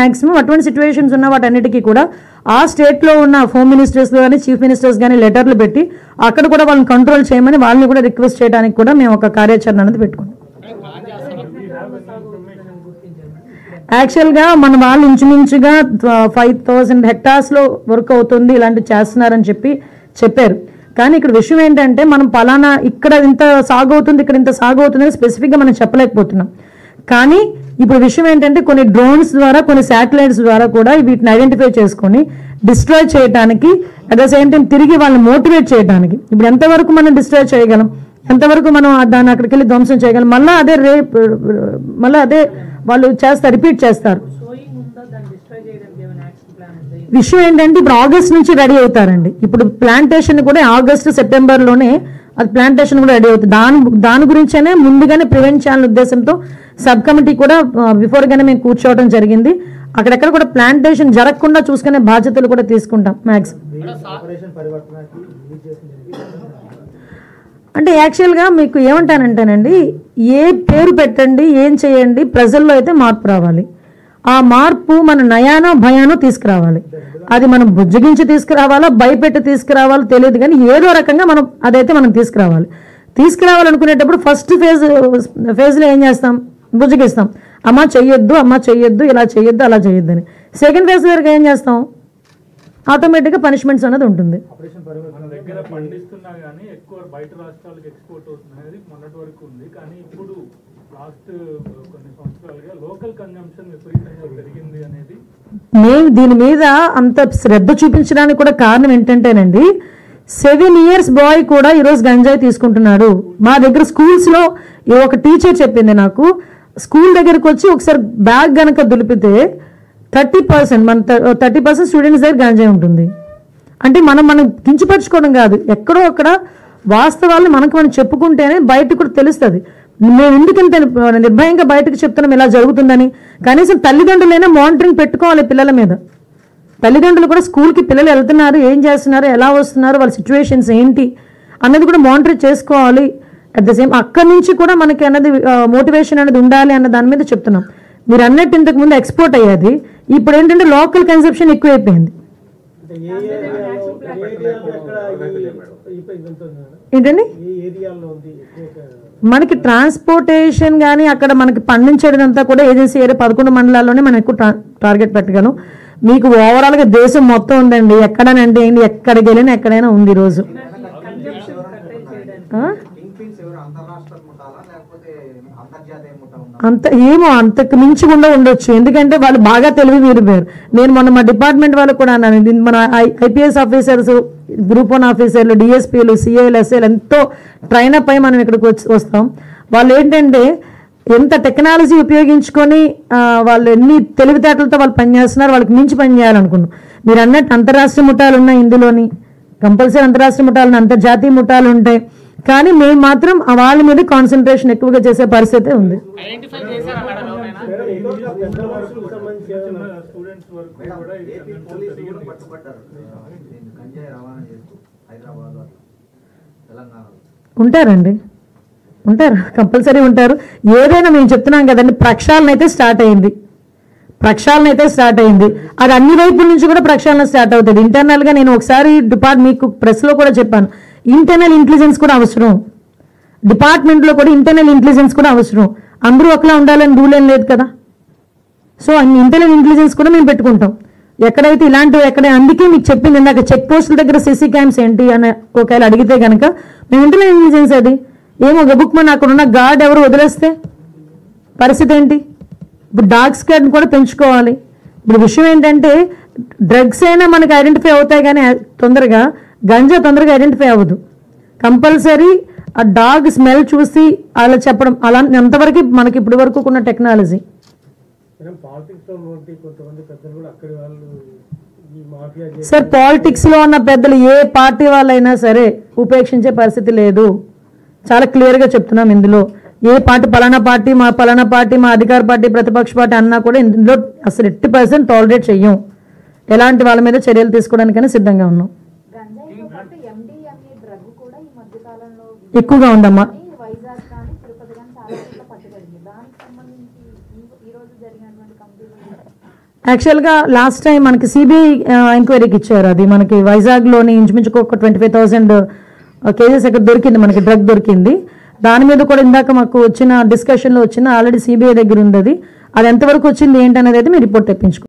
Maximum అటువంటి situations ఉన్న వాటన్నిటికీ కూడా ఆ స్టేట్లో ఉన్న హోమ్ మినిస్టర్స్ కానీ చీఫ్ మినిస్టర్స్ కానీ లెటర్లు పెట్టి అక్కడ కూడా వాళ్ళని కంట్రోల్ చేయమని వాళ్ళని కూడా రిక్వెస్ట్ చేయడానికి కూడా మేము ఒక కార్యాచరణ అనేది పెట్టుకున్నాం. యాక్చువల్గా మన వాళ్ళు ఇంచుమించుగా 5,000 హెక్టార్స్లో వర్క్ అవుతుంది, ఇలాంటివి చేస్తున్నారని చెప్పారు. కానీ ఇక్కడ విషయం ఏంటంటే మనం పలానా ఇక్కడ ఇంత సాగు అవుతుంది, ఇక్కడ ఇంత సాగు అవుతుంది అని స్పెసిఫిక్గా మనం చెప్పలేకపోతున్నాం. కానీ ఇప్పుడు విషయం ఏంటంటే కొన్ని డ్రోన్స్ ద్వారా, కొన్ని శాటిలైట్స్ ద్వారా కూడా వీటిని ఐడెంటిఫై చేసుకొని డిస్ట్రాయ్ చేయడానికి, అట్ ద సేమ్ టైం తిరిగి వాళ్ళని మోటివేట్ చేయడానికి, ఇప్పుడు ఎంతవరకు మనం డిస్ట్రాయ్ చేయగలం, ఎంతవరకు మనం దాన్ని అక్కడికి వెళ్ళి ధ్వంసం చేయగలం, మళ్ళీ అదే వాళ్ళు రిపీట్ చేస్తారు. విషయం ఏంటంటే ఇప్పుడు ఆగస్ట్ నుంచి రెడీ అవుతారండి. ఇప్పుడు ప్లాంటేషన్ కూడా ఆగస్టు సెప్టెంబర్లోనే అది ప్లాంటేషన్ కూడా రెడీ అవుతుంది. దాని గురించేనే ముందుగానే ప్రివెంట్ చేయాలనే ఉద్దేశంతో సబ్ కమిటీ కూడా బిఫోర్గానే మేము కూర్చోవడం జరిగింది. అక్కడెక్కడ కూడా ప్లాంటేషన్ జరగకుండా చూసుకునే బాధ్యతలు కూడా తీసుకుంటాం మ్యాక్సిమం. అంటే యాక్చువల్గా మీకు ఏమంటానంటేనండి, ఏ పేరు పెట్టండి, ఏం చేయండి, ప్రజల్లో అయితే మార్పు రావాలి. ఆ మార్పు మన నయానో భయానో తీసుకురావాలి. అది మనం బుజ్జగించి తీసుకురావాలా, భయపెట్టి తీసుకురావాలో తెలియదు, కానీ ఏదో రకంగా అదైతే మనం తీసుకురావాలనుకునేటప్పుడు ఫస్ట్ ఫేజ్లో ఏం చేస్తాం, బుజ్జగిస్తాం, అమ్మ చెయ్యొద్దు, ఇలా చెయ్యొద్దు, అలా చెయ్యొద్దు అని. సెకండ్ ఫేజ్ వరకు ఏం చేస్తాం, ఆటోమేటిక్గా పనిష్మెంట్స్ అనేది ఉంటుంది. మేము దీని మీద అంత శ్రద్ధ చూపించడానికి కూడా కారణం ఏంటంటేనండి, 7 years బాయ్ కూడా ఈరోజు గంజాయి తీసుకుంటున్నాడు. మా దగ్గర స్కూల్స్లో ఒక టీచర్ చెప్పింది నాకు, స్కూల్ దగ్గరకు వచ్చి ఒకసారి బ్యాగ్ గనక దులిపితే 30% స్టూడెంట్స్ దగ్గర గంజాయి ఉంటుంది. అంటే మనం కించపరచుకోవడం కాదు, ఎక్కడో అక్కడ వాస్తవాలు మనం చెప్పుకుంటేనే బయటకు కూడా తెలుస్తుంది. మేము ఎందుకంత నిర్భయంగా బయటకు చెప్తున్నాం ఇలా జరుగుతుందని. కనీసం తల్లిదండ్రులైనా మానిటరింగ్ పెట్టుకోవాలి పిల్లల మీద. తల్లిదండ్రులు కూడా స్కూల్కి పిల్లలు వెళ్తున్నారు, ఏం చేస్తున్నారు, ఎలా వస్తున్నారు, వాళ్ళ సిచ్యువేషన్స్ ఏంటి అన్నది కూడా మానిటర్ చేసుకోవాలి. అట్ ద సేమ్ అక్కడి నుంచి కూడా మనకి అన్నది మోటివేషన్ అనేది ఉండాలి అన్న దాని మీద చెప్తున్నాం. మీరు అన్నట్టు ఇంతకు ముందు ఎక్స్పోర్ట్ అయ్యేది, ఇప్పుడు ఏంటంటే లోకల్ కన్సెప్షన్ ఎక్కువైపోయింది. ఏంటండి మనకి ట్రాన్స్పోర్టేషన్ కానీ అక్కడ మనకి పండించేదంతా కూడా ఏజెన్సీ ఏరియా 11 మండలాల్లోనే మనం ఎక్కువ టార్గెట్ పెట్టగలం. మీకు ఓవరాల్గా దేశం మొత్తం ఉందండి, ఎక్కడనంటే ఎక్కడికి వెళ్ళినా ఎక్కడైనా ఉంది ఈరోజు. అంతకు మించి కూడా ఉండొచ్చు, ఎందుకంటే వాళ్ళు బాగా తెలివి మీరిపోయారు. నేను మొన్న మా డిపార్ట్మెంట్ వాళ్ళకు కూడా అన్నాను, మన ఐపీఎస్ ఆఫీసర్స్, గ్రూప్ 1 ఆఫీసర్లు, డిఎస్పీలు, సిఐలు, ఎస్ఐలు ఎంతో ట్రైన్ అప్ అయి మనం ఇక్కడికి వస్తాం. వాళ్ళు ఏంటంటే ఎంత టెక్నాలజీ ఉపయోగించుకొని వాళ్ళు ఎన్ని తెలివితేటలతో వాళ్ళు పనిచేస్తున్నారు, వాళ్ళకి మించి పని చేయాలనుకున్నాం. మీరు అన్నట్టు అంతర్రాష్ట్రీయ ముఠాలు ఉన్నాయి ఇందులోని, కంపల్సరీ అంతర్రాష్ట్రీయ ముఠాలు, అంతర్జాతీయ ముఠాలు ఉంటాయి. కానీ మేము మాత్రం వాళ్ళ మీద కాన్సన్ట్రేషన్ ఎక్కువగా చేసే పరిస్థితి ఉంది. ఉంటారు, కంపల్సరీ ఉంటారు. ఏదైనా మేము చెప్తున్నాం కదండి, ప్రక్షాళన అయితే స్టార్ట్ అయింది. అది అన్ని వైపుల నుంచి కూడా ప్రక్షాళన స్టార్ట్ అవుతుంది. ఇంటర్నల్గా నేను ఒకసారి మీకు ప్రెస్లో కూడా చెప్పాను, ఇంటర్నల్ ఇంటెలిజెన్స్ కూడా అవసరం, డిపార్ట్మెంట్లో కూడా ఇంటర్నల్ ఇంటెలిజెన్స్ కూడా అవసరం. అందరూ ఒకలా ఉండాలని రూల్ ఏం లేదు కదా. సో ఇంటర్నల్ ఇంటెలిజెన్స్ కూడా మేము పెట్టుకుంటాం ఎక్కడైతే ఇలాంటివి అందుకే మీకు చెప్పింది ఇందాక, చెక్ పోస్టుల దగ్గర సిసి క్యామ్స్ ఏంటి అని ఒకవేళ అడిగితే కనుక మేము ఇంటర్నల్ ఇంటెలిజెన్స్ అది ఏమో గబుక్మని అక్కడ ఉన్న గార్డ్ ఎవరు వదిలేస్తే పరిస్థితి ఏంటి. ఇప్పుడు డాగ్ స్క్వాడ్ కూడా పెంచుకోవాలి. ఇప్పుడు విషయం ఏంటంటే డ్రగ్స్ అయినా మనకి ఐడెంటిఫై అవుతాయి, కానీ గంజా తొందరగా ఐడెంటిఫై అవ్వదు. కంపల్సరీ ఆ డాగ్ స్మెల్ చూసి అలా చెప్పడం, అలా ఎంతవరకు మనకి ఇప్పటి వరకు ఉన్న టెక్నాలజీ. సార్ పాలిటిక్స్లో ఉన్న పెద్దలు ఏ పార్టీ వాళ్ళైనా సరే ఉపేక్షించే పరిస్థితి లేదు. చాలా క్లియర్గా చెప్తున్నాం ఇందులో. ఏ పార్టీ పలానా పార్టీ మా అధికార పార్టీ ప్రతిపక్ష పార్టీ అన్నా కూడా ఇందులో అసలు 80% టాలరేట్ చెయ్యం. ఎలాంటి వాళ్ళ మీద చర్యలు తీసుకోవడానికైనా సిద్ధంగా ఉన్నాం. ఎక్కువగా ఉందమ్మా. యాక్చువల్గా లాస్ట్ టైం మనకి సిబిఐ ఎంక్వైరీకి ఇచ్చారు. అది మనకి వైజాగ్లోని ఇంచుమించుకు ఒక 25,000 కేసెస్ అక్కడ దొరికింది, మనకి డ్రగ్ దొరికింది. దాని మీద కూడా ఇందాక మాకు వచ్చిన డిస్కషన్లో ఆల్రెడీ సిబిఐ దగ్గర ఉంది. అది ఎంతవరకు వచ్చింది ఏంటనేది అయితే మీరు రిపోర్ట్ తెప్పించుకో.